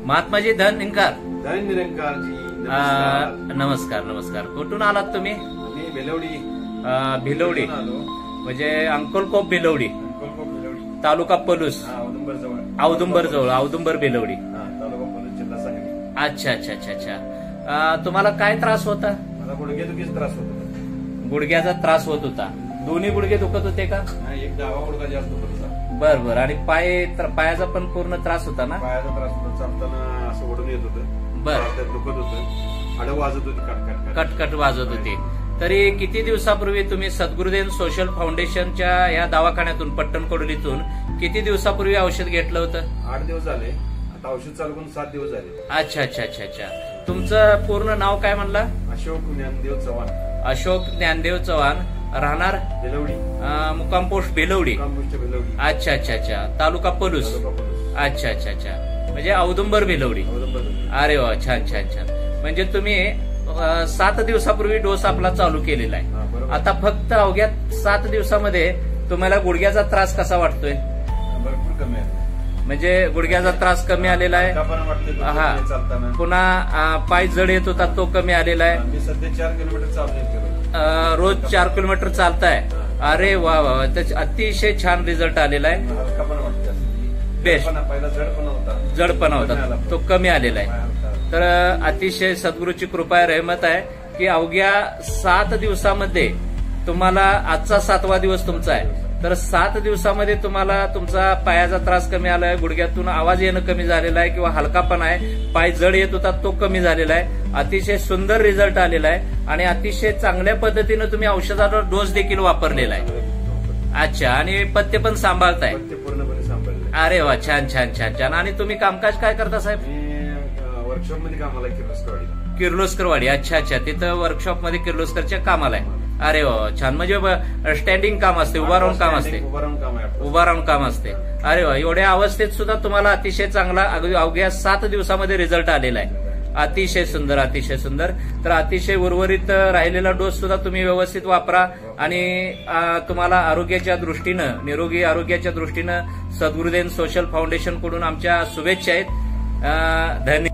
महात्माजी धन निरंकार. धन निरंकारजी नमस्कार नमस्कार. कुठून आलात तुम्ही? आम्ही भिलवडी. भिलवडी म्हणजे अंकोलकोप भिलवडी, तालुका पलूस, औदुंबर जवळ, औदुंबर भिलवडी, तालुका पलूस, जिल्हा सांगली. अच्छा अच्छा अच्छा अच्छा. तुम्हाला काय त्रास होता? मला गुडघ्यादुखीचा त्रास होता. गुडघ्याचा त्रास होत होता. दोन्ही गुडघे दुखत होते का? एक डावा गुडघा जास्त दुखत होता. बर बर. आणि पायाचा पण पूर्ण त्रास होता ना? पायाचा त्रास होता. चालताना असं ओढून येत होतं. बर. दुखत होतं. हाडं वाजत होती, कटकट वाजत होती. तरी किती दिवसापूर्वी तुम्ही सद्गुरुदेव सोशल फाउंडेशनच्या या दवाखान्यातून, पट्टणकोडलीतून किती दिवसापूर्वी औषध घेतलं होतं? 8 दिवस झाले. आता औषध चालू करून 7 दिवस झाले. अच्छा अच्छा अच्छा अच्छा. तुमचं पूर्ण नाव काय म्हणला? अशोक ज्ञानदेव चव्हाण. अशोक ज्ञानदेव चव्हाण. राहणार भिलवडी, मुक्काम पोस्ट भिलवडी. भिलवडी. अच्छा अच्छा अच्छा. तालुका पलूस. अच्छा अच्छा अच्छा. म्हणजे औदुंबर भिलवडी. अरे वा, छान छान छान. म्हणजे तुम्ही 7 दिवसापूर्वी डोस आपला चालू केलेला आहे. आता फक्त अवघ्या 7 दिवसामध्ये तुम्हाला गुडघ्याचा त्रास कसा वाटतोय? भरपूर कमी आहे. म्हणजे गुडघ्याचा त्रास कमी आलेला आहे. हा. पुन्हा पाय जड येत होता तो कमी आलेला आहे. मी सध्या 4 किलोमीटर चालतो. रोज 4 किलोमीटर चालताय. अरे वा वा, अतिशय छान रिझल्ट आलेला आहे. बेस्ट. जडपणा होता तो कमी आलेला आहे. तर अतिशय सद्गुरूची कृपा रहमत आहे की अवघ्या 7 दिवसामध्ये तुम्हाला, आजचा 7वा दिवस तुमचा आहे, तर 7 दिवसामध्ये तुम्हाला तुमचा पायाचा त्रास कमी आलाय, गुडघ्यातून आवाज येणं कमी झालेला आहे किंवा हलकापणा आहे, पाय जड येत होता तो कमी झालेला आहे. अतिशय सुंदर रिझल्ट आलेला आहे आणि अतिशय चांगल्या पद्धतीनं तुम्ही औषधाचा डोस देखील वापरलेला आहे. अच्छा. आणि पथ्य पण सांभाळताय? पूर्णपणे सांभाळले. अरे वा, छान छान छान छान. आणि तुम्ही कामकाज काय करता साहेब? वर्कशॉप मध्ये कामाला किर्लोस्करवाडी. किर्लोस्करवाडी. अच्छा अच्छा. तिथं वर्कशॉप मध्ये किर्लोस्करच्या कामाला आहे. अरे वा, छान. म्हणजे स्टँडिंग काम असते, उभा राहून काम असते? उभा राहून काम असते. अरे वा. एवढ्या अवस्थेत सुद्धा तुम्हाला अतिशय चांगला अवघ्या 7 दिवसामध्ये रिझल्ट आलेला आहे. अतिशय सुंदर, अतिशय सुंदर. तर अतिशय उर्वरित राहिलेला डोस सुद्धा तुम्ही व्यवस्थित वापरा आणि तुम्हाला आरोग्याच्या दृष्टीनं, निरोगी आरोग्याच्या दृष्टीनं सद्गुरुदेव सोशल फाउंडेशन कडून आमच्या शुभेच्छा आहेत. धन्यवाद.